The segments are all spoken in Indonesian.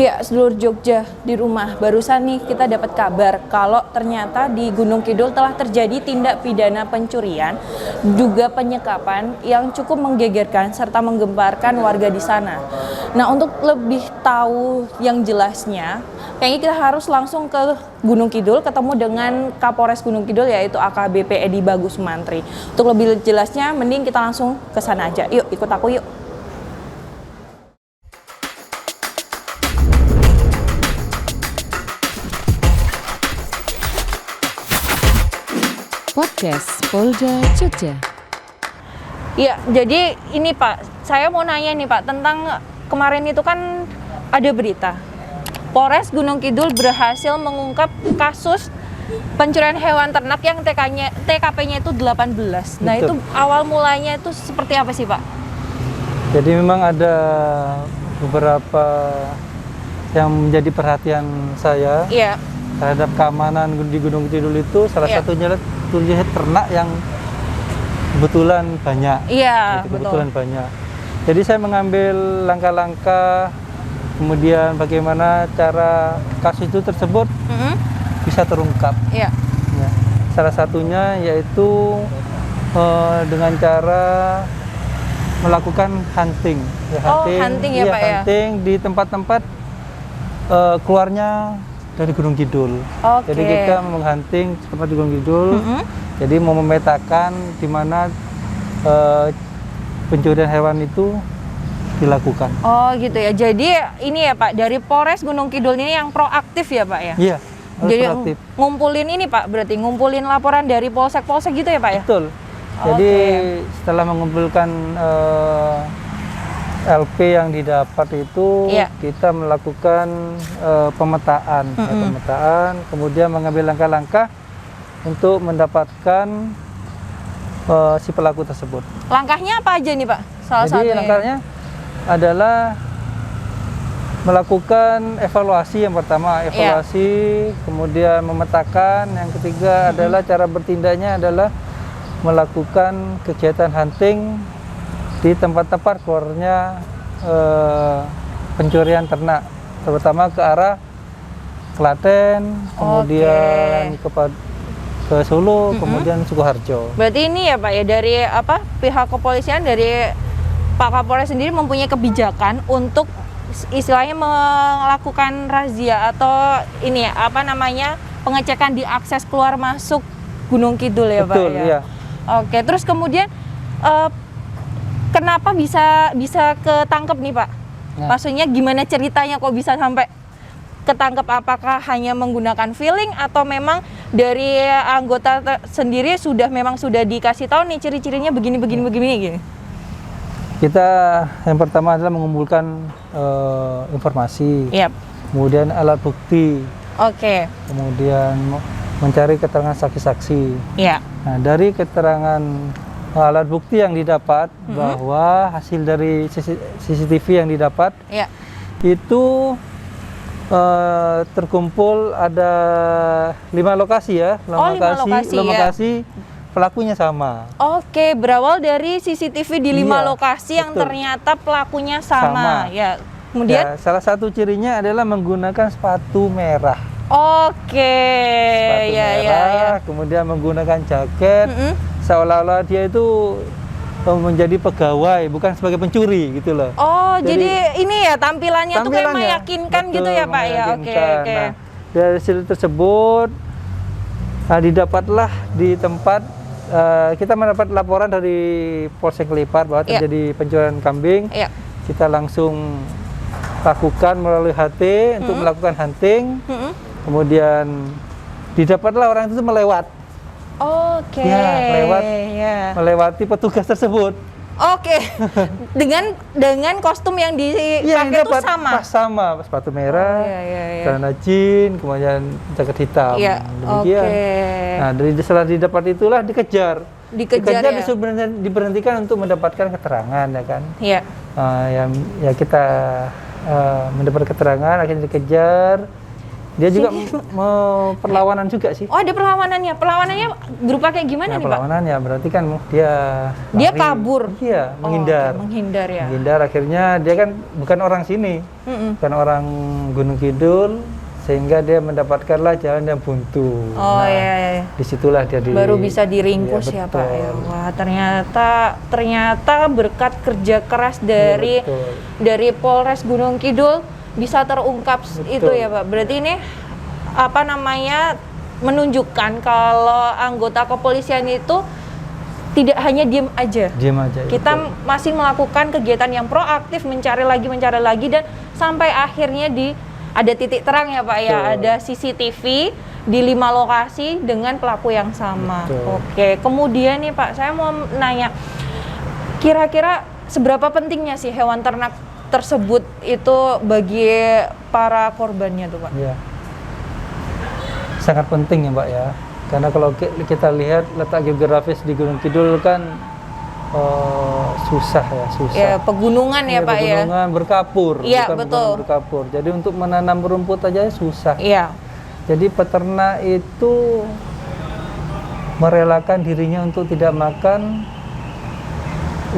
Ya, sedulur Jogja di rumah. Barusan nih kita dapat kabar kalau ternyata di Gunung Kidul telah terjadi tindak pidana pencurian, juga penyekapan yang cukup menggegerkan serta menggemparkan warga di sana. Nah, untuk lebih tahu yang jelasnya, kayaknya kita harus langsung ke Gunung Kidul ketemu dengan Kapolres Gunung Kidul yaitu AKBP Edi Bagus Sumantri. Untuk lebih jelasnya, mending kita langsung ke sana aja. Yuk, ikut aku yuk. Podcast Polda Jogja. Ya, jadi ini Pak, saya mau nanya nih Pak, tentang kemarin itu kan ada berita Polres Gunung Kidul berhasil mengungkap kasus pencurian hewan ternak yang TKP-nya itu 18. Nah, itu awal mulanya itu seperti apa sih Pak? Jadi memang ada beberapa yang menjadi perhatian saya terhadap keamanan di Gunung Kidul itu, salah satunya ternak yang kebetulan banyak. Kebetulan banyak. Jadi saya mengambil langkah-langkah, kemudian bagaimana cara kasus itu tersebut bisa terungkap. Ya. Salah satunya yaitu dengan cara melakukan hunting. Hunting ya Pak hunting di tempat-tempat keluarnya dari Gunung Kidul. Jadi kita menghunting tempat di Gunung Kidul. Jadi mau memetakan di mana pencurian hewan itu dilakukan. Oh gitu ya. Jadi ini ya Pak, dari Polres Gunung Kidul ini yang proaktif ya Pak ya? Iya. Jadi proaktif. Ngumpulin ini Pak, berarti ngumpulin laporan dari polsek-polsek gitu ya Pak ya? Betul. Jadi setelah mengumpulkan LP yang didapat itu, kita melakukan pemetaan, kemudian mengambil langkah-langkah untuk mendapatkan si pelaku tersebut. Langkahnya apa aja nih Pak? Jadi langkahnya adalah melakukan evaluasi yang pertama, kemudian memetakan, yang ketiga adalah cara bertindaknya adalah melakukan kegiatan hunting di tempat-tempat keluarnya pencurian ternak, terutama ke arah Klaten, kemudian ke Solo, kemudian Sukoharjo. Berarti ini ya Pak ya, dari pihak kepolisian, dari Pak Kapolres sendiri mempunyai kebijakan untuk istilahnya melakukan razia atau ini ya, pengecekan di akses keluar masuk Gunung Kidul ya Pak ya. Betul, iya. Oke, terus kemudian kenapa bisa ketangkep nih Pak? Maksudnya gimana ceritanya kok bisa sampai ketangkep? Apakah hanya menggunakan feeling atau memang dari anggota sendiri sudah dikasih tahu nih ciri-cirinya begini gitu? Kita yang pertama adalah mengumpulkan informasi, kemudian alat bukti, kemudian mencari keterangan saksi-saksi. Nah, dari keterangan alat bukti yang didapat, bahwa hasil dari CCTV yang didapat itu terkumpul ada 5 lokasi ya, 5 lokasi pelakunya sama. Berawal dari CCTV di 5 lokasi yang ternyata pelakunya sama. Ya, kemudian salah satu cirinya adalah menggunakan sepatu merah. Sepatu merah, kemudian menggunakan jaket, seolah-olah dia itu menjadi pegawai, bukan sebagai pencuri gitu loh. Jadi ini ya tampilannya tuh kayak meyakinkan. Betul, gitu ya Pak ya. Nah, dari hasil tersebut didapatlah di tempat kita mendapat laporan dari Polsek Kelipar bahwa terjadi pencurian kambing. Kita langsung lakukan melalui HT untuk melakukan hunting. Kemudian didapatlah orang itu melewat. Melewati petugas tersebut. Dengan kostum yang dipakai itu sama. Sama, sepatu merah, celana jeans, kemudian jaket hitam. Demikian. Nah, setelah didapat itulah dikejar. Diberhentikan untuk mendapatkan keterangan, ya kan? kita mendapat keterangan, akhirnya dikejar. Dia juga mau perlawanan juga sih. Oh, ada perlawanannya. Perlawanannya berupa kayak gimana nih, Pak? Perlawanannya berarti kan dia Dia lari. kabur. Iya, menghindar. Oke, menghindar ya. Menghindar, akhirnya dia kan bukan orang sini. Bukan orang Gunung Kidul, sehingga dia mendapatkanlah jalan yang buntu. Oh iya. Disitulah dia baru bisa diringkus Iya, ya Pak. betul. Ya, wah, ternyata berkat kerja keras dari betul. dari Polres Gunung Kidul bisa terungkap itu ya Pak. Berarti ini apa namanya menunjukkan kalau anggota kepolisian itu tidak hanya diem aja. Diem aja. Kita betul. masih melakukan kegiatan yang proaktif, mencari lagi dan sampai akhirnya ada titik terang ya Pak ya, Betul. ada CCTV di 5 lokasi dengan pelaku yang sama. Betul. Oke, kemudian nih Pak, saya mau nanya, kira-kira seberapa pentingnya sih hewan ternak tersebut itu bagi para korbannya tuh Pak? Iya. Sangat penting ya Mbak ya, karena kalau kita lihat letak geografis di Gunung Kidul kan susah. Ya, pegunungan ya Pak ya. Pegunungan berkapur, Iya, bukan betul. pegunungan berkapur. Jadi untuk menanam rumput aja susah. Iya. Jadi peternak itu merelakan dirinya untuk tidak makan,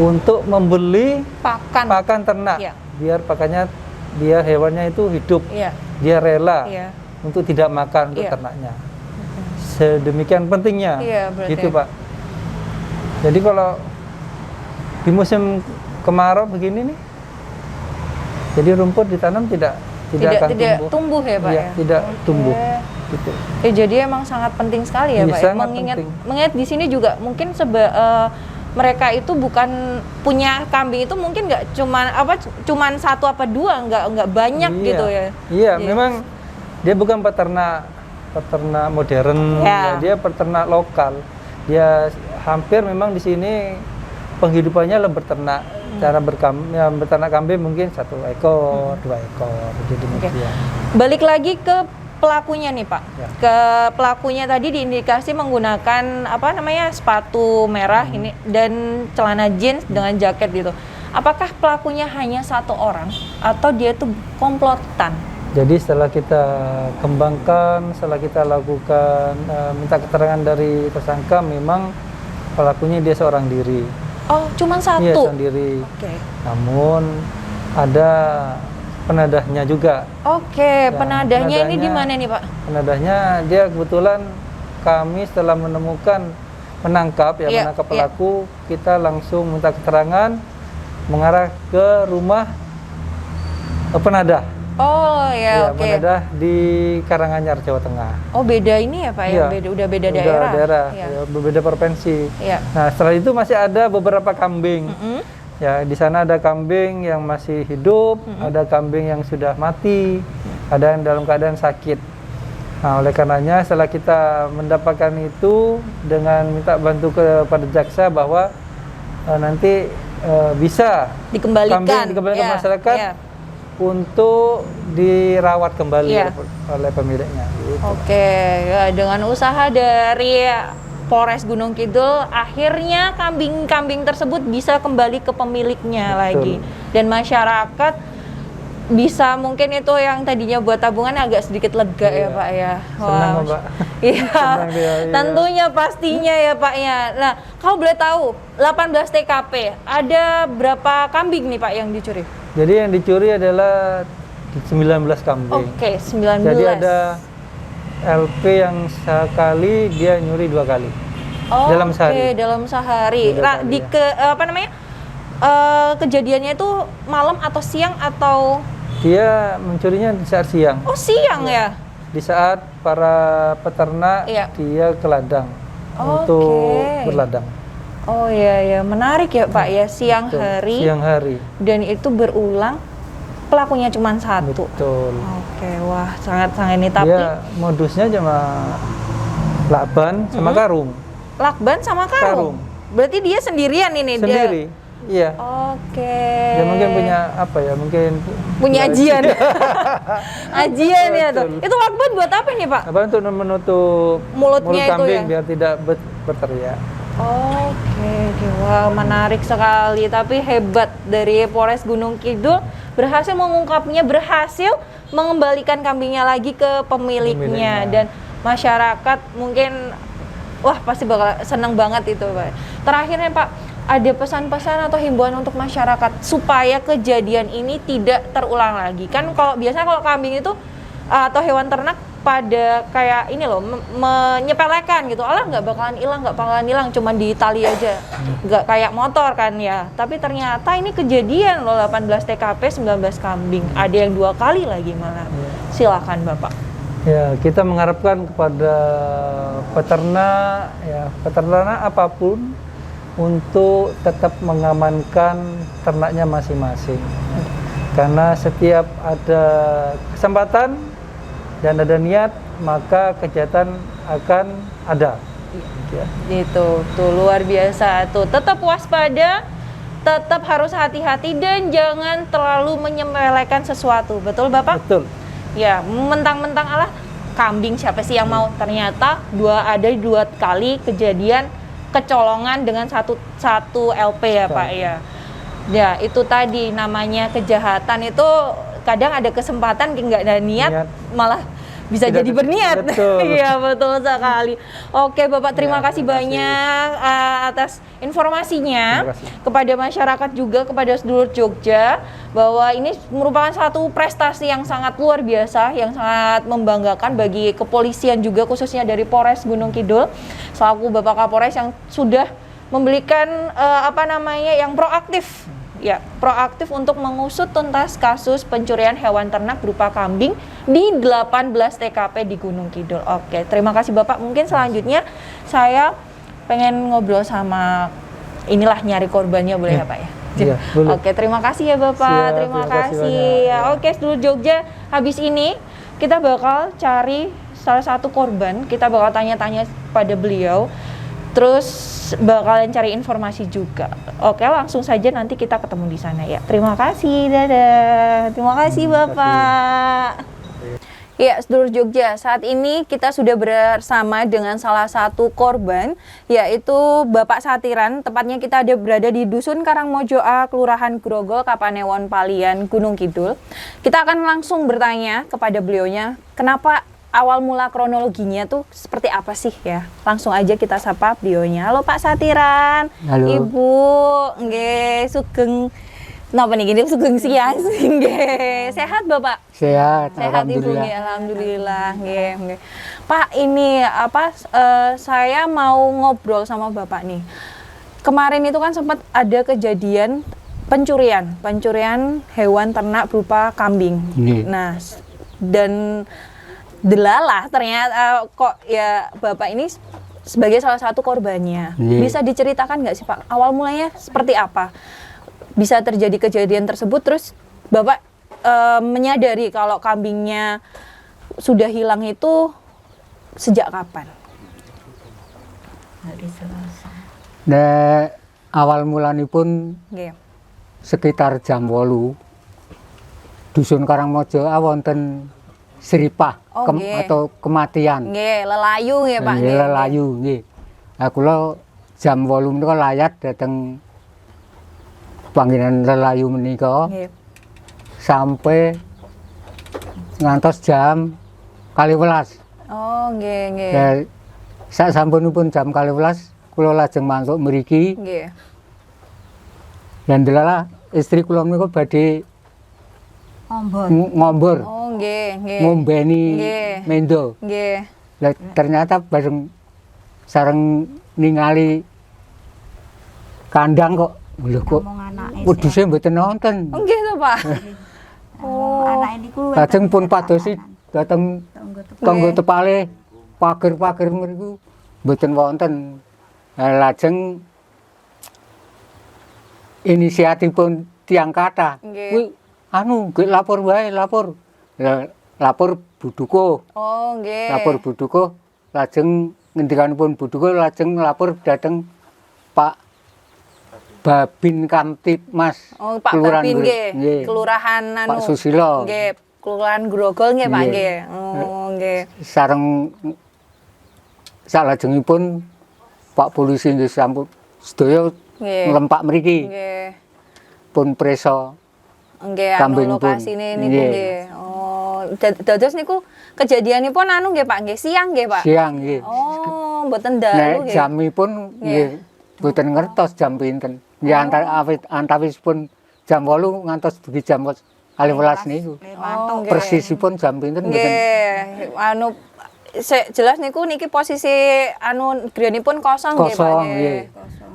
untuk membeli pakan ternak, Iya. biar hewannya itu hidup. Iya. Dia rela Iya. untuk tidak makan untuk Iya. ternaknya. Sedemikian pentingnya, Iya, berarti. gitu Pak. Jadi kalau di musim kemarau begini nih, jadi rumput ditanam tidak akan tumbuh ya Pak Iya, ya. tidak tumbuh. Gitu. Ya, jadi emang sangat penting sekali ya Iya, Pak ya. sangat penting. Mengingat di sini juga mungkin mereka itu bukan punya kambing itu mungkin nggak cuman 1 apa 2, nggak banyak Iya. gitu ya. Iya, memang dia bukan peternak modern, Ya. dia peternak lokal. Dia hampir memang di sini penghidupannya berternak. Cara beternak kambing mungkin 1 ekor, 2 ekor, jadi demikian. Balik lagi ke pelakunya nih Pak. Ya. Ke pelakunya tadi diindikasi menggunakan sepatu merah ini dan celana jeans dengan jaket gitu. Apakah pelakunya hanya 1 orang atau dia itu komplotan? Jadi setelah kita kembangkan, setelah kita lakukan minta keterangan dari tersangka, memang pelakunya dia seorang diri. Oh, cuman 1? Iya, seorang diri. Oke. Namun ada penadahnya juga. Oke, Ya, penadahnya ini di mana nih Pak? Penadahnya dia kebetulan kami setelah menangkap pelaku, kita langsung minta keterangan mengarah ke rumah penadah. Oh ya, oke. Penadah di Karanganyar, Jawa Tengah. Oh, beda ini ya Pak ya? Iya. Udah beda daerah. Ya, berbeda provinsi. Iya. Nah, setelah itu masih ada beberapa kambing. Mm-hmm. Ya, di sana ada kambing yang masih hidup, ada kambing yang sudah mati, ada yang dalam keadaan sakit. Nah, oleh karenanya setelah kita mendapatkan itu dengan minta bantu kepada jaksa bahwa nanti bisa Dikembalikan. kambing dikembalikan ke masyarakat untuk dirawat kembali oleh pemiliknya. Gitu. Oke, ya, dengan usaha dari Polres Gunung Kidul, akhirnya kambing-kambing tersebut bisa kembali ke pemiliknya. Betul. Lagi. Dan masyarakat bisa mungkin itu yang tadinya buat tabungan agak sedikit lega ya Pak ya. Senang Pak. Iya, tentunya pastinya ya Pak ya. Nah, kalau boleh tahu 18 TKP, ada berapa kambing nih Pak yang dicuri? Jadi yang dicuri adalah 19 kambing. Oke, 19. Jadi ada LP yang sekali dia nyuri 2 kali. Dalam sehari. Oke, dalam sehari. Nah, kejadiannya itu malam atau siang atau? Dia mencurinya di saat siang. Oh, siang ya? Di saat para peternak dia ke ladang untuk berladang. Oh iya, menarik ya Pak ya, siang hari. Siang hari. Dan itu berulang, pelakunya cuma 1. Betul. Oke, wah sangat ini tapi. Dia modusnya cuma lakban sama karung. Lakban sama karung. Berarti dia sendirian ini Sendiri. Iya. Oke. Dia mungkin punya mungkin punya ajian. Ajian ya tuh. Itu lakban buat apa nih Pak? Apa untuk menutup mulutnya mulut kambing itu ya? biar tidak berteriak. Oke, wah menarik sekali. Tapi hebat dari Polres Gunung Kidul berhasil mengungkapnya, berhasil mengembalikan kambingnya lagi ke pemiliknya. Dan masyarakat mungkin wah pasti bakal senang banget itu, Pak. Terakhirnya Pak, ada pesan-pesan atau himbauan untuk masyarakat supaya kejadian ini tidak terulang lagi? Kan kalau biasanya kalau kambing itu atau hewan ternak pada kayak ini loh, menyepelekan gitu, alah nggak bakalan hilang, cuman di tali aja, nggak kayak motor kan ya. Tapi ternyata ini kejadian loh, 18 TKP 19 kambing, ada yang 2 kali lagi malah. Silakan Bapak. Ya, kita mengharapkan kepada peternak apapun untuk tetap mengamankan ternaknya masing-masing. Karena setiap ada kesempatan dan ada niat, maka kejahatan akan ada. Ya. Itu tuh luar biasa tuh. Tetap waspada, tetap harus hati-hati dan jangan terlalu menyepelekan sesuatu. Betul Bapak? Betul. Ya, mentang-mentang alah kambing siapa sih yang mau? Ternyata ada 2 kali kejadian kecolongan dengan satu LP ya Pak ya. Ya, itu tadi namanya kejahatan itu kadang ada kesempatan nggak ada niat. Malah bisa Tidak, jadi berniat. Iya betul sekali. Oke Bapak, terima kasih banyak atas informasinya kepada masyarakat juga, kepada sedulur Jogja, bahwa ini merupakan satu prestasi yang sangat luar biasa, yang sangat membanggakan bagi kepolisian juga, khususnya dari Polres Gunung Kidul selaku Bapak Kapolres yang sudah memberikan yang proaktif. Ya, proaktif untuk mengusut tuntas kasus pencurian hewan ternak berupa kambing di 18 TKP di Gunung Kidul. Oke, terima kasih Bapak. Mungkin selanjutnya saya pengen ngobrol sama nyari korbannya, boleh ya Pak ya? Iya, boleh. Oke, terima kasih ya Bapak. Siap, terima kasih. banyak. Ya, oke, sedulur Jogja, habis ini kita bakal cari salah satu korban, kita bakal tanya-tanya pada beliau. Terus bakalan cari informasi juga. Oke, langsung saja nanti kita ketemu di sana ya. Terima kasih, dadah. Terima kasih Bapak. Ya, sedulur Jogja, saat ini kita sudah bersama dengan salah satu korban, yaitu Bapak Satiran. Tepatnya kita berada di Dusun Karangmojo A, Kelurahan Grogol, Kapanewon, Palian, Gunung Kidul. Kita akan langsung bertanya kepada beliaunya, kenapa awal mula kronologinya tuh seperti apa sih ya? Langsung aja kita sapa beliaunya. Halo Pak Satiran. Halo. Ibu, nggih sugeng napa niki sugeng siang nggih. Sehat Bapak? Sehat, Sehat Ibu, nggih, alhamdulillah. Nggih. Pak, ini saya mau ngobrol sama Bapak nih. Kemarin itu kan sempat ada kejadian pencurian hewan ternak berupa kambing. Nah, dan delalah ternyata kok ya Bapak ini sebagai salah satu korbannya. Bisa diceritakan nggak sih Pak, awal mulanya seperti apa bisa terjadi kejadian tersebut, terus Bapak menyadari kalau kambingnya sudah hilang itu sejak kapan? Nah, awal mulanipun sekitar jam 8 Dusun Karangmojo wonten seripah atau kematian. Nggih, lelayu nggih Pak. Nggih, lelayu nggih. Nah, kula jam 8 menika layat dateng panggenan lelayu menika. Nggih. Sampai ngantos jam 12. Oh, nggih, nggih. Nah, sak sampunipun jam 12 kula lajeng mangkuk mriki. Nggih. Dan delala istri kula menika badhe ngombor. Oh, nggih, nggih. Ngombeni mendo. Nggih. Lah ternyata bareng sareng ningali kandang kok lho kok wedhuse mboten nonton. Oh, nggih to, Pak. Anake niku lajeng pun padosi dateng tangga tepale pager-pager mriku mboten wonten. Lajeng inisiatifipun tiyang kathah. Kuwi nggih lapor wae, lapor. Lapor Buduko. Oh, nggih. Lapor Buduko, lajeng ngendikanipun Buduko lajeng lapor dhateng Pak Babin Kamtibmas. Oh, Pak Babin nggih. Kelurahan Pak Susilo. Nggih, Kelurahan Grogol nggih, Pak nggih. Oh, nggih. Sareng salajengipun Pak Polisi nggih sampun sedaya ngelempak mriki. Nggih. Pun presa Nggih, kambing anu pun. lokasine niku Nggih. nggih. Oh, dados niku kejadianipun anu nggih Pak, nggih siang nggih Pak. Siang nggih. Oh, mboten dalu Nek nggih. jamipun nggih mboten ngertos jam pinten. Nggih antawisipun jam 8 ngantos dugi jam 12 niku. Oh, nggih. Persisipun jam pinten mboten. Nggih, anu jelas niku niki posisi anu griyanipun kosong nggih Pak. Kosong nggih.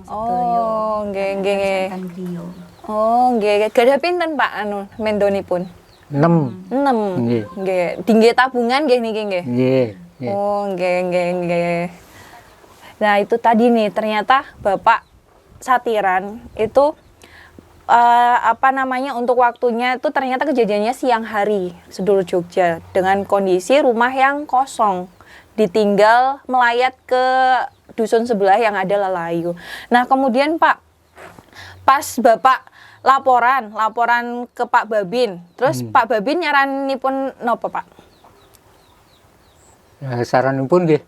Oh, nggih nggih nggih. Kan griya. Oh, nggih. Gadah pinten Pak anu mendonipun? 6. 6. Nggih. Nggih. Tinggi tabungan nggih niki nggih. Nggih. Nggih. Oh, nggih nggih nggih. Nah, itu tadi nih ternyata Bapak Satiran itu apa namanya untuk waktunya itu ternyata kejadiannya siang hari sedulur Jogja dengan kondisi rumah yang kosong ditinggal melayat ke dusun sebelah yang ada lelayu. Nah kemudian Pak pas Bapak laporan ke Pak Babin terus Pak Babin nyaranipun nopo Pak? Ya, saranipun nggih.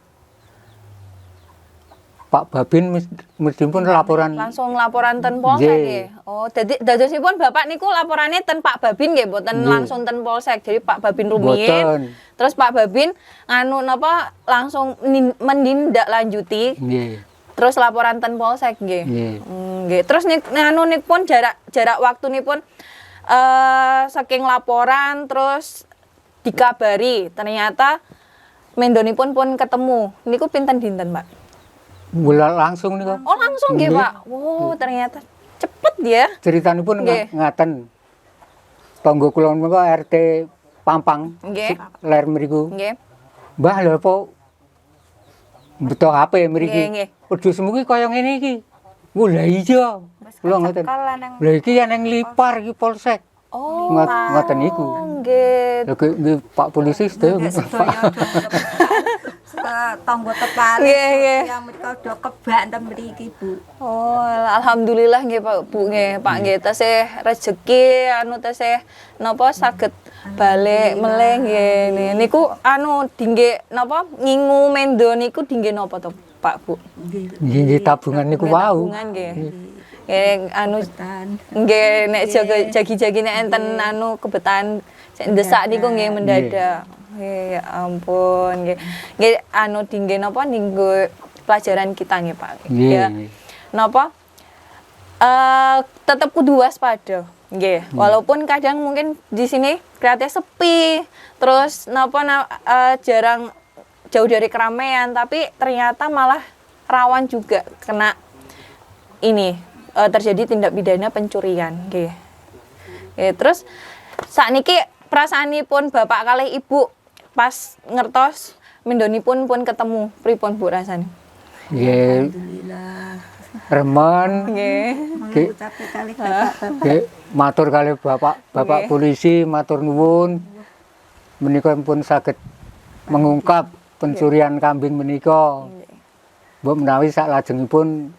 Pak Babin mestipun laporan Langsung laporan ten Polsek Nggih. nggih. Oh, dadi dadosipun Bapak niku laporane ten Pak Babin nggih, mboten Nggih. langsung ten Polsek. Jadi Pak Babin rumiyin. Mboten. Terus Pak Babin nganu napa langsung menindaklanjuti. nggih. Terus laporan ten Polsek nggih. Nggih. Nggih. Terus nganu nipun jarak waktunipun saking laporan terus dikabari ternyata mendonipun pun ketemu. Niku pinten dinten, Pak? Mula langsung niku. Oh langsung nggih Nggih. Pak. Wow ternyata cepet ya. Ceritanipun Nggih. ngaten. Tangga kula menika RT Pampang. Nggih. Ler mriku. Nggih. Mbah lho apa beto HP mriki. Nggih, nggih. Wedhus mugi kaya ngene iki. Oh lha iya. Kula ngoten. Lha iki yang lipar iki polsek. Oh. Ngoten niku. Nggih. Lha nggih Pak polisi sedaya. Tangga tepale. Nggih, nggih. Yang mereka udah kebak ten mriki, Bu. Oh, alhamdulillah nggih Pak Bu nggih. Pak nggih tesih rejeki anu tesih napa saged balik meleh nggih. Niku anu dingge napa ngingu mendo niku dingge napa to Pak Bu? Nggih tabungan niku wau. Tabungan nggih. Nggih anu Tan. nggih nek jagi-jagi nek enten anu kebetan sik ndesak niku nggih mendadak. Nggih ya ampun nggih. Nggih anu dingge napa dinggo pelajaran kita nggih Pak. Nggih. Ya. Napa? Tetap kudu waspada. Nggih. Walaupun kadang mungkin di sini kelihatannya sepi, terus napa jarang jauh dari keramaian, tapi ternyata malah rawan juga kena ini terjadi tindak pidana pencurian nggih. Nggih, terus sakniki perasaanipun Bapak kalih Ibu pas ngertos mendonipun pun ketemu pripun Bu rasane? Nggih. Alhamdulillah. Remen. Nggih. Nggih. Ucape kali Bapak. Nggih, matur kalih Bapak Nggih. polisi, matur nuwun. Menika pun saged mengungkap pencurian kambing menika. Mbok menawi saklajengipun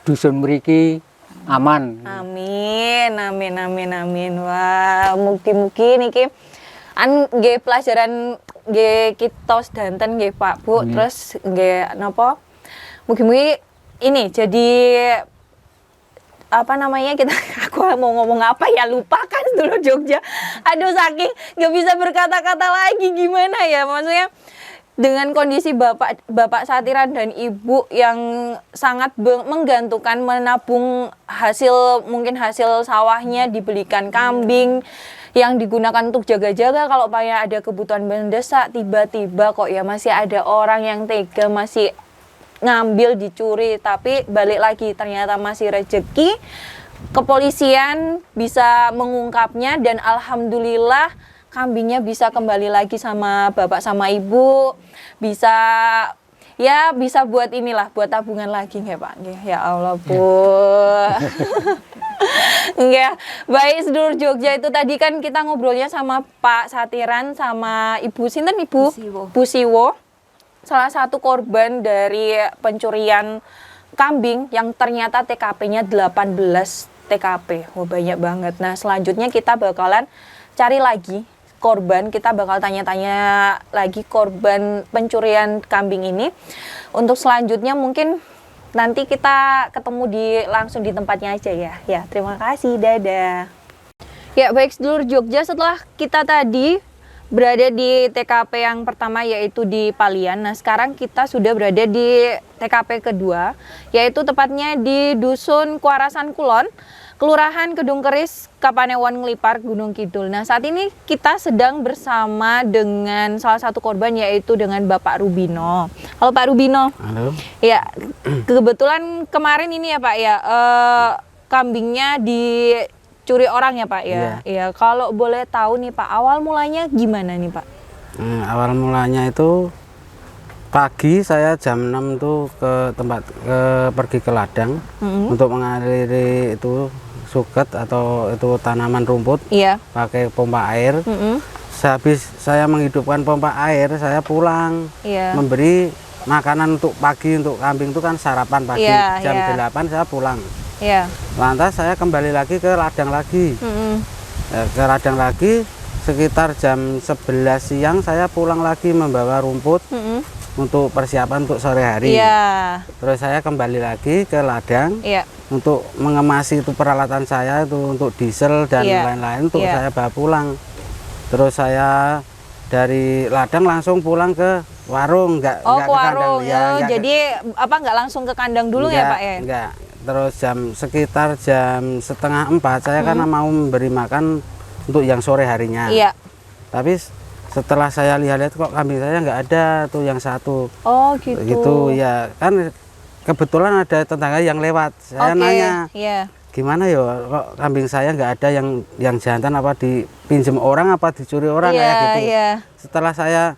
dusun mriki aman. Amin, amin, amin, amin. Wah, mugi-mugi niki nggih pelajaran nggih kita sedanten nggih Pak Bu. Terus nggih napa? Mugi-mugi ini jadi apa namanya kita aku mau ngomong apa ya lupa kan dulu Jogja. Aduh saking nggak bisa berkata-kata lagi gimana ya maksudnya dengan kondisi Bapak Satiran dan Ibu yang sangat menggantungkan menabung mungkin hasil sawahnya dibelikan kambing yang digunakan untuk jaga-jaga kalau banyak ada kebutuhan mendesak tiba-tiba kok ya masih ada orang yang tega masih ngambil dicuri tapi balik lagi ternyata masih rezeki kepolisian bisa mengungkapnya dan alhamdulillah kambingnya bisa kembali lagi sama Bapak sama Ibu bisa buat inilah buat tabungan lagi nggih Pak nggih ya Allah Bu. Nggih, baik sedulur Jogja itu tadi kan kita ngobrolnya sama Pak Satiran sama Ibu sinten Ibu? Bu Siwo. Salah satu korban dari pencurian kambing yang ternyata TKP-nya 18 TKP. Wah, banyak banget. Nah, selanjutnya kita bakalan cari lagi korban, kita bakal tanya-tanya lagi korban pencurian kambing ini. Untuk selanjutnya mungkin nanti kita ketemu langsung di tempatnya aja ya. Ya, terima kasih. Dadah. Ya, baik sedulur Jogja, setelah kita tadi berada di TKP yang pertama yaitu di Palian. Nah, sekarang kita sudah berada di TKP kedua, yaitu tepatnya di Dusun Kuarasan Kulon, Kelurahan Kedung Keris, Kapanewon Ngelipar, Gunung Kidul. Nah, saat ini kita sedang bersama dengan salah satu korban yaitu dengan Bapak Rubino. Halo Pak Rubino. Halo. Ya, kebetulan kemarin ini ya Pak ya, kambingnya dicuri orang ya Pak ya. Iya. Kalau boleh tahu nih Pak, awal mulanya gimana nih Pak? Awal mulanya itu pagi saya jam 6 tuh pergi ke ladang untuk mengaliri itu suket atau itu tanaman rumput. Iya. Pakai pompa air. Sehabis saya menghidupkan pompa air, saya pulang memberi makanan untuk pagi untuk kambing itu kan sarapan pagi. Jam 8 saya pulang. Iya. Lantas saya kembali lagi ke ladang lagi. Ke ladang lagi sekitar jam 11 siang saya pulang lagi membawa rumput untuk persiapan untuk sore hari. Iya. Terus saya kembali lagi ke ladang untuk mengemasi itu peralatan saya itu untuk diesel dan lain-lain untuk saya bawa pulang. Terus saya dari ladang langsung pulang ke warung, enggak ke kandang. Jadi nggak langsung ke kandang dulu ya Pak ya? Enggak. Terus sekitar jam 3:30 saya karena mau memberi makan untuk yang sore harinya. Iya. Tapi setelah saya lihat kok kambing saya nggak ada tuh yang satu. Oh gitu. Gitu ya kan kebetulan ada tetangga yang lewat. Saya nanya, gimana ya kok kambing saya nggak ada yang jantan, apa dipinjem orang apa dicuri orang kayak gitu. Setelah saya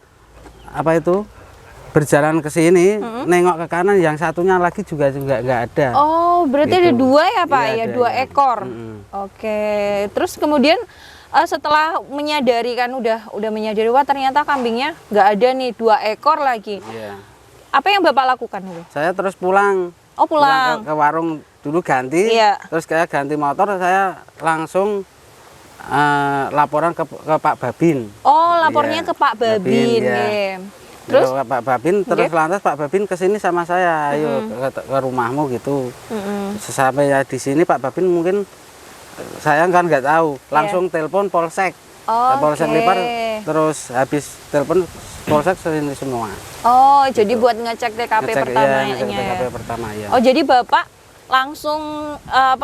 berjalan ke sini, nengok ke kanan, yang satunya lagi juga nggak ada. Oh, berarti gitu. ada dua ya Pak ya, ada, 2 ekor. Oke, terus kemudian setelah menyadari kan udah menyadari wah ternyata kambingnya nggak ada nih 2 ekor lagi. Apa yang Bapak lakukan dulu? Saya terus pulang. Oh pulang. Ke warung dulu ganti. Terus kayak ganti motor, saya langsung laporan ke Pak Babin. Oh, lapornya ke Pak Babin. Terus Pak Babin, terus lantas Pak Babin kesini sama saya, ayo ke rumahmu gitu. Sampai ya di sini Pak Babin mungkin saya kan nggak tahu, langsung telepon Polsek. Polsek Lipar, terus habis telepon Polsek sini semua. Oh, jadi buat ngecek TKP pertamanya. TKP pertama ya. Oh, jadi Bapak langsung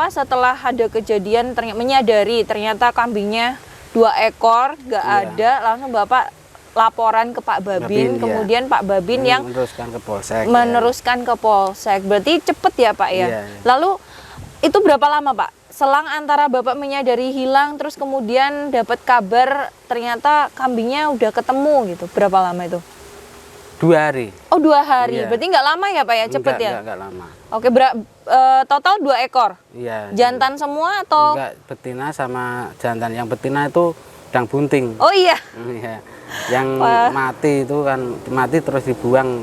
setelah ada kejadian menyadari ternyata kambingnya 2 ekor nggak ada, langsung Bapak laporan ke Pak Babin, kemudian Pak Babin yang meneruskan ke Polsek. Berarti cepet ya Pak ya. Lalu itu berapa lama Pak? Selang antara Bapak menyadari hilang terus kemudian dapat kabar ternyata kambingnya udah ketemu gitu. Berapa lama itu? 2 hari. Oh 2 hari. Berarti nggak lama ya Pak ya? Cepet Enggak lama. Oke, total 2 ekor? Iya. Jantan semua atau? Enggak, betina sama jantan. Yang betina itu sedang bunting. Oh iya. Yang mati itu kan mati terus dibuang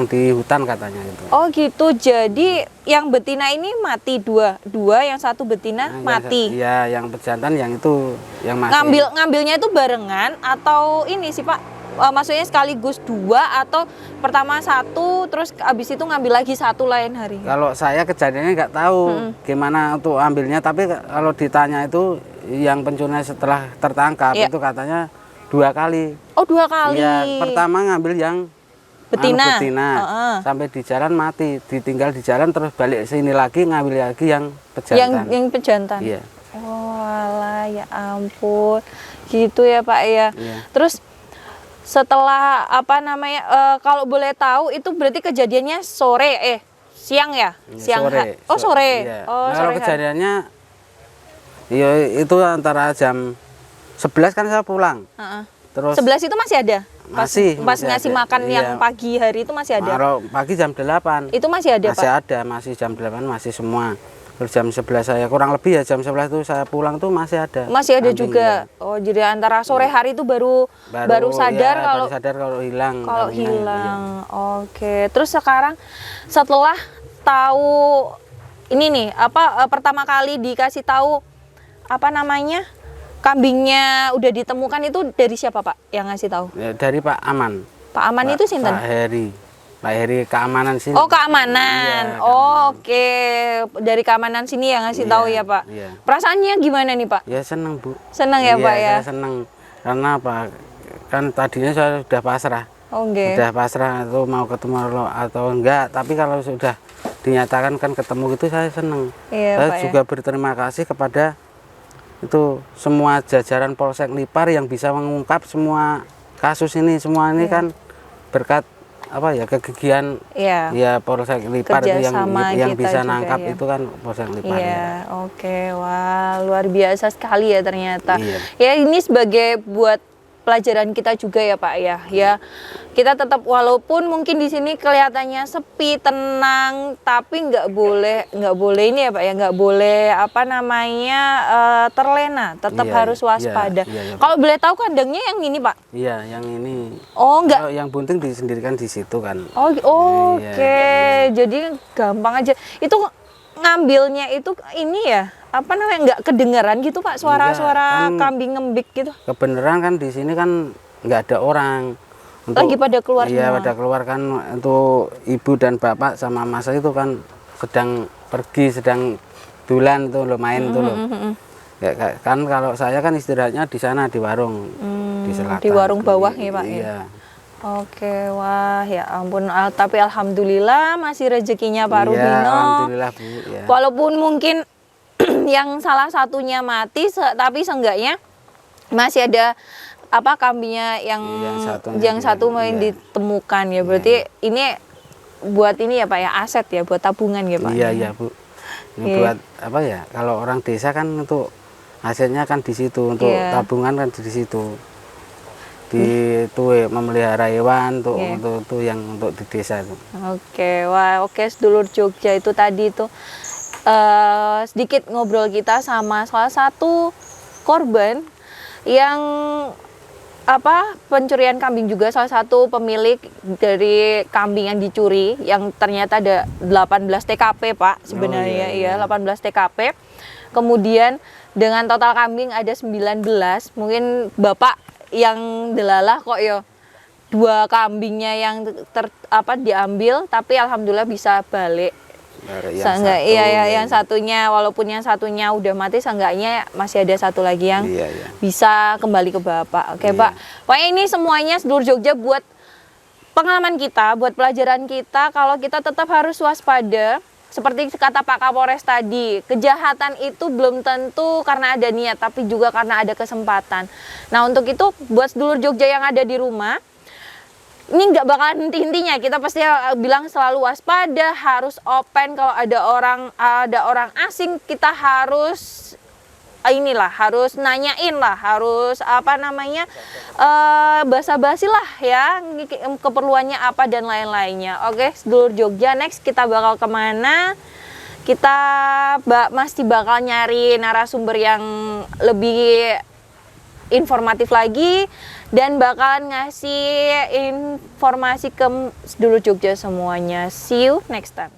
di hutan katanya itu. Oh gitu, jadi yang betina ini mati dua yang satu betina mati. Iya, yang pejantan yang itu yang masih. Ngambilnya itu barengan atau ini sih Pak? Maksudnya sekaligus 2 atau pertama 1 terus abis itu ngambil lagi 1 lain hari? Kalau saya kejadiannya nggak tahu gimana untuk ambilnya, tapi kalau ditanya itu yang pencurinya setelah tertangkap itu katanya 2 kali. Oh 2 kali. Iya, pertama ngambil yang betina. Sampai di jalan mati, ditinggal di jalan terus balik sini lagi ngambil lagi yang pejantan. Yang pejantan. Iya. Oh alah, ya ampun. Gitu ya Pak ya. Terus setelah kalau boleh tahu itu berarti kejadiannya siang ya? Sore. Sore. Iya. Oh, kalau sore kejadiannya itu antara jam 11 kan saya pulang. Terus 11 itu masih ada? Pas ngasih ada. makan yang pagi hari itu masih ada? Kalau pagi jam 8. Itu masih ada, masih Pak? Ada, masih jam 8 masih semua. Terus jam 11 saya kurang lebih ya jam 11 itu saya pulang tuh masih ada. Masih ada juga. Ya. Oh, jadi antara sore hari itu baru sadar baru sadar kalau hilang. Kalau hilang. Iya. Oke. Terus sekarang setelah tahu ini nih, pertama kali dikasih tahu kambingnya udah ditemukan itu dari siapa Pak yang ngasih tahu? Ya, dari Pak Aman. Pak Aman itu sinten? Pak Heri. Pak Heri keamanan sini. Oh, keamanan. Iya, Oh, oke. Dari keamanan sini ya ngasih tahu ya, Pak. Iya. Perasaannya gimana nih, Pak? Ya senang, Bu. Senang ya, Iya, Pak ya? saya senang. Karena apa? Kan tadinya saya sudah pasrah. Oh, oke. Sudah pasrah atau mau ketemu atau enggak, tapi kalau sudah dinyatakan kan ketemu gitu saya senang. Iya, Saya Pak, juga berterima kasih kepada itu semua jajaran Polsek Lipar yang bisa mengungkap semua kasus ini. Semua ini kan berkat apa ya kegigihan Iya. ya Polsek Lipar itu Kerjasama yang kita bisa juga, nangkap ya. itu kan Polsek Lipar. Iya, Ya. oke. Wah, luar biasa sekali ya ternyata. Iya. Ya, ini sebagai buat pelajaran kita juga ya, Pak ya. Ya, kita tetap walaupun mungkin di sini kelihatannya sepi, tenang, tapi nggak boleh ini ya, Pak ya, nggak boleh apa namanya terlena. Tetap Iya, harus iya, waspada. iya. Kalau boleh tahu kandangnya yang ini, Pak? Iya, yang ini. Oh, nggak. Kalau yang bunting disendirikan di situ kan. Oh, oke. Iya. Jadi gampang aja. Itu ngambilnya itu ini ya, apa namanya, nggak kedengeran gitu, Pak, suara-suara Enggak, kan kambing ngembik gitu. Kebenaran kan di sini kan nggak ada orang. Lagi pada keluar Iya, semua. pada keluar kan untuk ibu dan bapak sama mas itu kan sedang pergi, sedang dulan tuh lo main tuh lo. Ya, kan kalau saya kan istirahatnya di sana di warung di selatan. Di warung bawah ya, Pak, ya? Iya. Oke, wah ya ampun, tapi alhamdulillah masih rezekinya Pak Iya, Rubino. alhamdulillah, Bu. Ya. Walaupun mungkin yang salah satunya mati, tapi seenggaknya masih ada apa kambingnya yang Yang satu satunya, main iya. ditemukan ya. Berarti ini buat ini ya, Pak ya, aset ya, buat tabungan ya, Pak. Iya, iya, Bu. Ini Iya. buat apa ya? Kalau orang desa kan untuk asetnya kan di situ, untuk Iya. tabungan kan di situ. Memelihara hewan untuk Iya. untuk yang untuk di desa itu. Oke, wah oke, sedulur Jogja itu tadi tuh sedikit ngobrol kita sama salah satu korban yang apa pencurian kambing juga, salah satu pemilik dari kambing yang dicuri yang ternyata ada 18 TKP, Pak, sebenarnya. Oh, iya, iya. 18 TKP. Kemudian dengan total kambing ada 19, mungkin Bapak yang delalah kok ya 2 kambingnya yang diambil, tapi alhamdulillah bisa balik. Yang satunya, walaupun yang satunya udah mati, seenggaknya masih ada satu lagi yang Iya, iya. bisa kembali ke Bapak. Oke, Iya. Pak. Pokoknya ini semuanya sedulur Jogja buat pengalaman kita, buat pelajaran kita, kalau kita tetap harus waspada. Seperti kata Pak Kapolres tadi, kejahatan itu belum tentu karena ada niat, tapi juga karena ada kesempatan. Nah, untuk itu buat sedulur Jogja yang ada di rumah, ini nggak bakalan henti-hentinya, kita pasti bilang selalu waspada, harus open. Kalau ada orang asing, kita harus harus nanyain lah, harus basa-basi lah ya, keperluannya apa dan lain-lainnya. Oke, sedulur Jogja, next kita bakal kemana? Kita masih bakal nyari narasumber yang lebih informatif lagi dan bakalan ngasih informasi ke sedulur Jogja semuanya. See you next time.